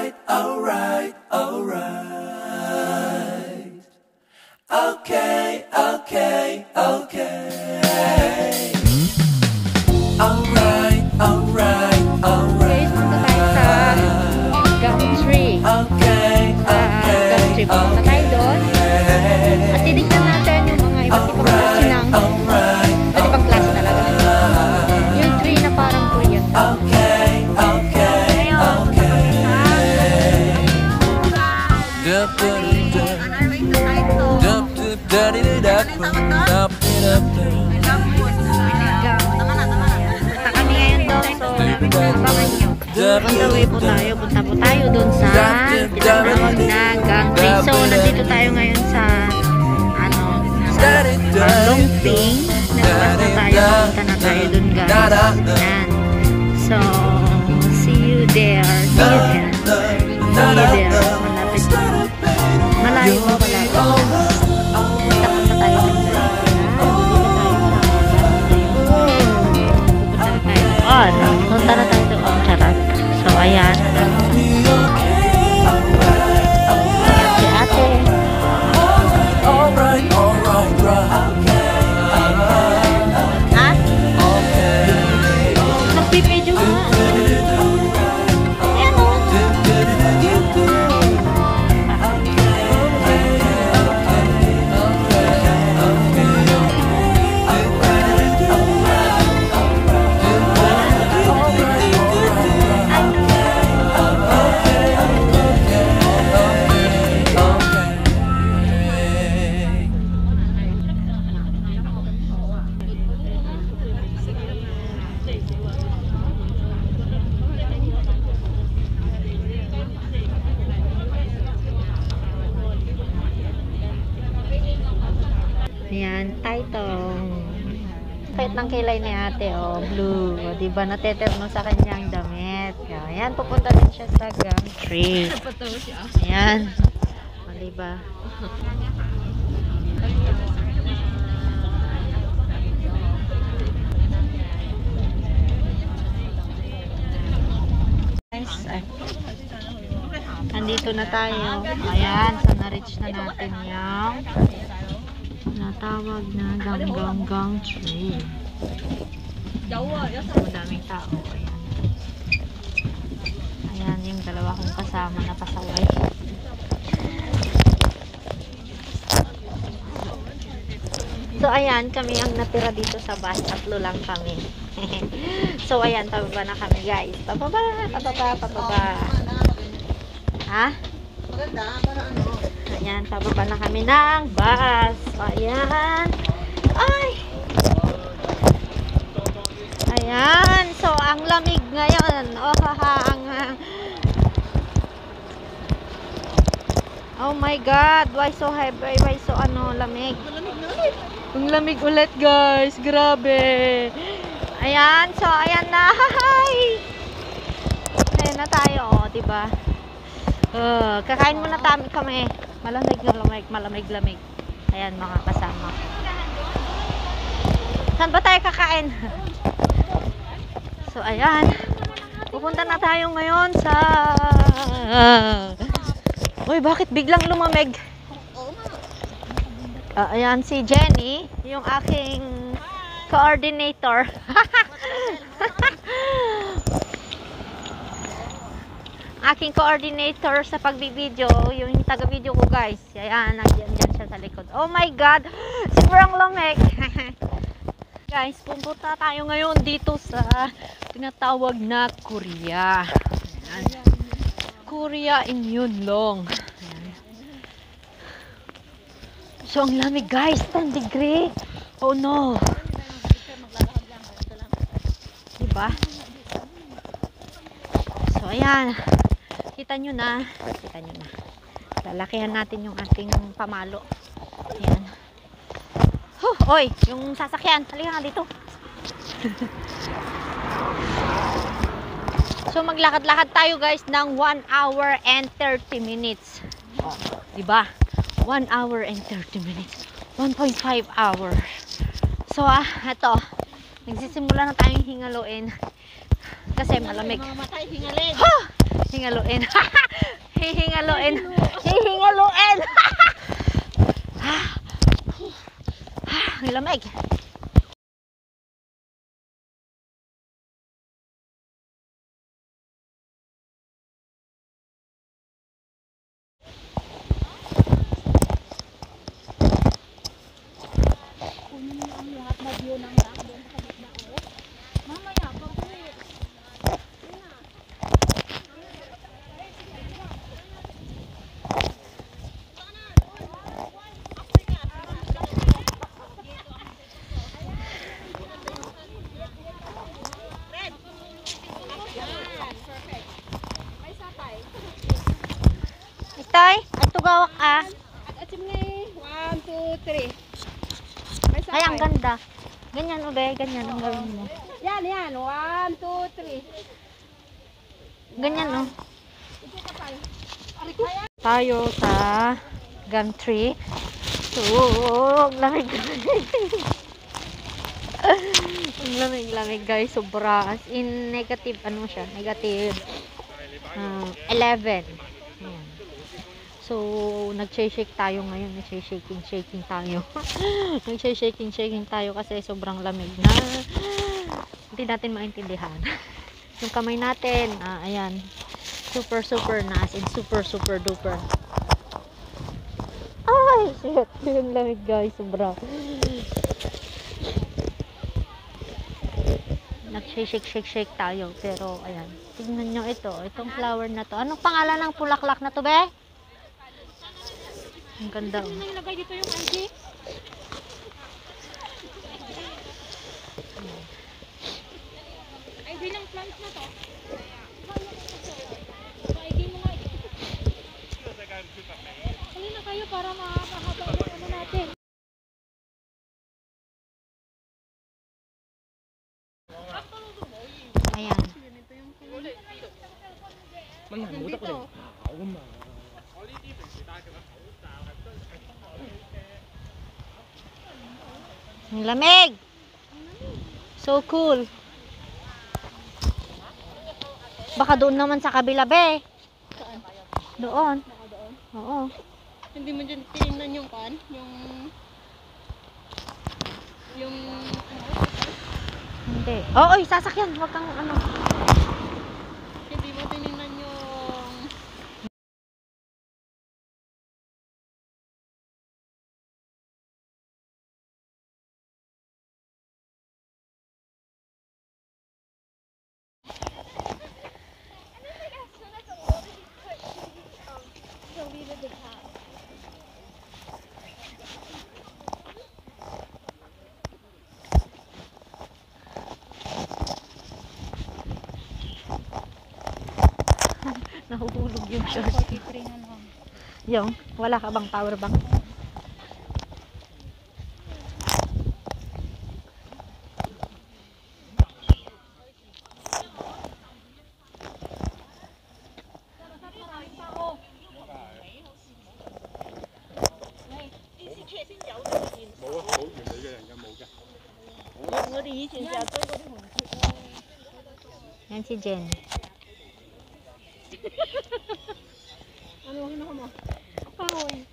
Alright, alright, alright. Okay, okay, okay. Alright, alright, alright. Gum tree. Okay, Gum tree. Punta tayo doon. At titignan natin yung mga iba't ibang klase ng iba't ibang klase talaga. Yung tree na parang Korean. okay, okay, okay. Dup, dup, dup. Dup, dup, da-di-di-dup, dup, dup, dup. Punta kami ngayon doon. So, abangan nyo. On the way po tayo. Punta po tayo doon sa tinatawag na gang tree. So, nandito tayo ngayon sa Longping. Nagpas na tayo. Punta na tayo doon, guys. Yan. So, see you there. See you there. See you there. Malapit. Malayo mo pala. Punta tayo doon. Punta na tayo doon. Charot. So, ayan. Ayan si ate. Alright, alright, Ha? Magpipidyo ka. Ayan o. Ayan, taytong. Kahit ng kilay ni ate, oh, blue. O, diba, nateterno sa kanyang damit. Ayan, pupunta din siya sa gum tree. Ayan. O, diba? Guys, nandito na tayo. Ayan, so na-reach na natin yung natawag na gang tree. Madaming tao. Ayan. Ayan yung dalawa kong kasama na pasaway. So ayan, kami ang natira dito sa bus. 3 lang kami. So ayan, pababa na kami, guys. Pababa, pababa, pababa. Ha? Ayan, pababa na kami ng bus. Ayan. Ay! Ayan. So, ang lamig ngayon. Oh, oh my God. Why so heavy? Why so lamig? Ang lamig ulit, guys. Grabe. Ayan. So, ayan na. Hi! Ayan na tayo. Oh, diba? Kakain muna kami. Malamig. Ayan, mga kasama. Saan ba tayo kakain? So, ayan. Pupunta na tayo ngayon sa... Uy, bakit biglang lumamig? Ayan, si Jenny, yung aking coordinator. Aking coordinator sa pagbibideo, yung taga-video ko, guys. Ayan, nandiyan siya sa likod. Oh my God! Sobrang lamig! Guys, pupunta tayo ngayon dito sa tinatawag na Korea. Ayan. Korea in Yunlong. Ayan. So, ang lamig, guys. 10 degree. Oh no! Diba? So, ayan. Kita nyo na. Lalakihan natin yung ating pamalo. Ayan. Oy, yung sasakyan. Halika nga dito. So, maglakad-lakad tayo, guys, ng 1 hour and 30 minutes. Oh, diba? 1 hour and 30 minutes. 1.5 hour. So, eto. Nagsisimula na tayong hingaluin. Kasi malamig. Mamatay, hingalin. Hingaluin. Hihingaloin. Hihingaloin. Ang lamig. Itoy, at tugawak ah. Atim nga eh. 1, 2, 3. May Ay, ang sakay. ganda. Ganyan, ube. Ganyan ang gawin mo. Yan, yan. 1, 2, 3. Ganyan, oh. Tayo sa gantry. So, ang lamig. Ang lamig, guys. Sobra. As in, negative, ano siya? Negative 11. Ayan. So, nag-shake tayo ngayon. Nag-shaking tayo. Nag-shaking tayo kasi sobrang lamig na hindi natin maintindihan. Yung kamay natin, ayan. Super na. As in, super duper. Ay, shit. Yung lamig, guys. Sobra. Nag-shake tayo. Pero, ayan. Tingnan nyo ito. Itong flower na to. Anong pangalan ng pulaklak na to, be? Ang ganda, oh. Nilagay dito yung ID. ID ng plant na to. ID mo nga. Hali na kayo para mahaba yung ano natin. Ayan. Dito. Ang lamig! So cool. Baka doon naman sa kabila, be. Saan? Doon. Baka doon. Oo. Hindi mo dyan tinignan yung kan? Yung Hindi. Oo, sasakyan. Huwag kang ano. hindi mo tinignan yung Nahuhulog yung short. 43 na lang. Yung, wala ka bang power bank? Yan si Jen. Ano ang hinuha mo? Kahoy.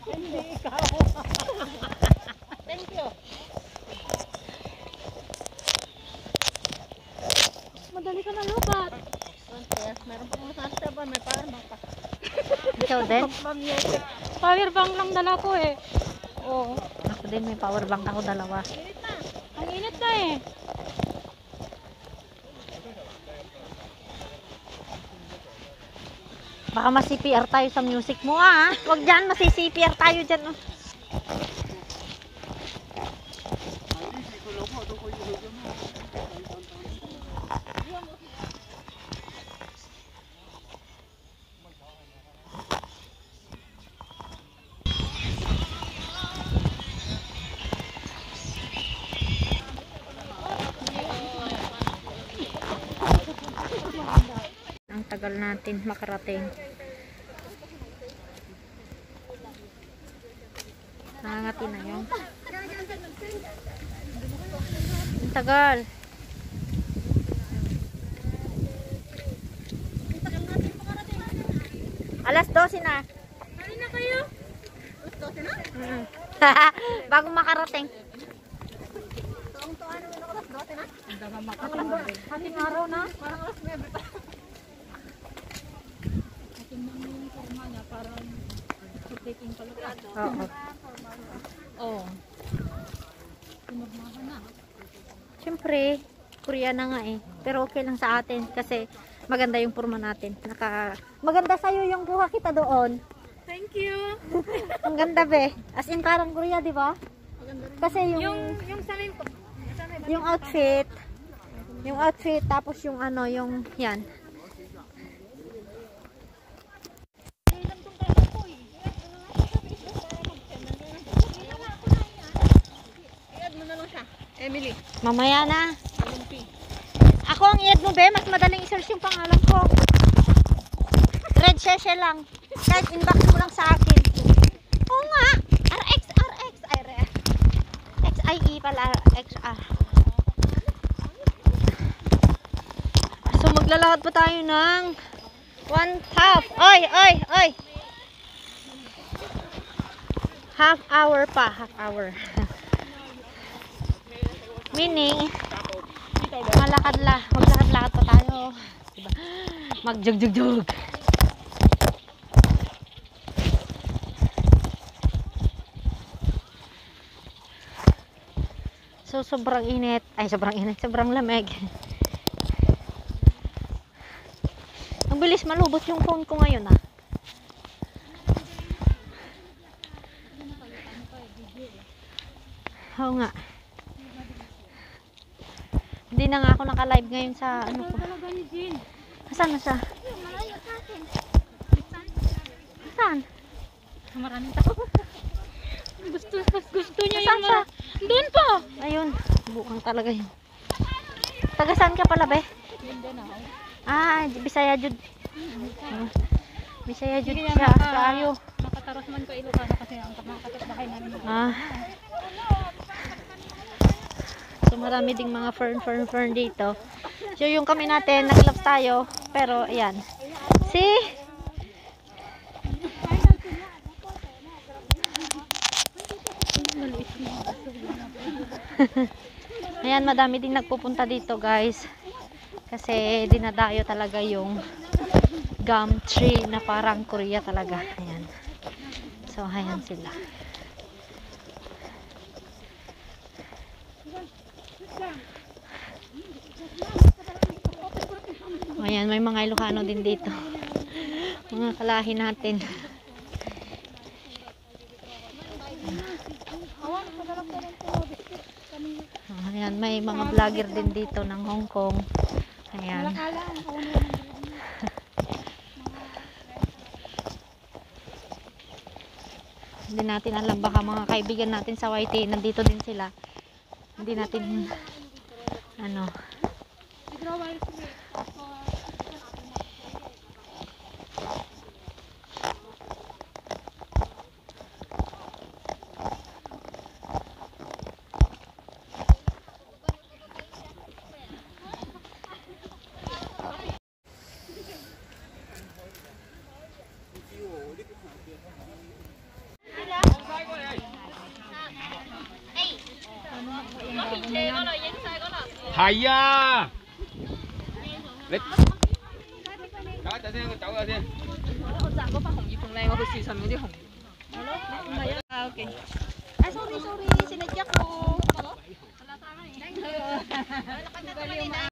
Hindi ikaw. Thank you. Madali ka na lubat. Meron pa kong sasaban. May parang pa. Ikaw din? Power bank lang dala ko eh. Oo. Ako din, may power bank ako dalawa. Init na. Ang init na eh. Baka mas-CPR tayo sa music mo, ah. Huwag dyan, mas-CPR tayo dyan, oh. Ang tagal natin makarating. Nangangati na yun. Ang tagal. Alas 12 na. Ano na kayo? Gusto na? Bago makarating. Tuwang-tuwa naman ako alas 12 na. Hating araw na. Parang alas 9 pa. Oo. Oo. Siyempre, Korea na nga eh. Pero okay lang sa atin kasi maganda yung forma natin. Maganda sa'yo yung buha kita doon. Thank you. Ang ganda be. As in parang Korea, di ba? Kasi Yung sanay ko. yung outfit, tapos yung ano, yung yan. I-add mo na lang siya. Emily. Mamaya na. Ako ang i-add mo be, mas madaling i-search yung pangalan ko. Red Sheshe lang. Kahit inbox mo lang sa akin. Oo nga. RX. XIE pala. XR. So maglalakad pa tayo ng 1/2. Oy. Half hour pa. Half hour. Meaning, maglakad-lakad pa tayo. Diba? Magjug-jug-jug. So, sobrang init. Ay, sobrang lamig. Ang bilis malubot yung phone ko ngayon, ah. Oo nga. Hindi na nga ako naka-live ngayon sa ano ko. Saan na siya? Malayo sa akin. Saan? Maraming tao. Gusto niya Saan siya? Doon pa. Ayun. Bukang talaga yun. Taga saan ka pala, be? Ah, Bisaya Jud. Bisaya Jud siya. Kayo. Nakataros man ko Ilocano kasi ang nakakatbahay namin. Ah. So marami ding mga fern dito. So yung kami natin, nag-love tayo. Pero ayan. See? Ayan, madami ding nagpupunta dito, guys. Kasi dinadayo talaga yung gum tree na parang Korea talaga. Ayan. So ayan sila. Ayan, may mga Ilocano din dito. Mga kalahi natin. Ayan, may mga vlogger din dito ng Hong Kong. Ayan. Hindi natin alam, baka mga kaibigan natin sa YT nandito din sila. Hindi natin ano. Hay à. Lấy. Đó, cho xem cháu ra xem. Dạ có phải hồng gì phồng này có phải xì xầm cái gì hồng. Ok.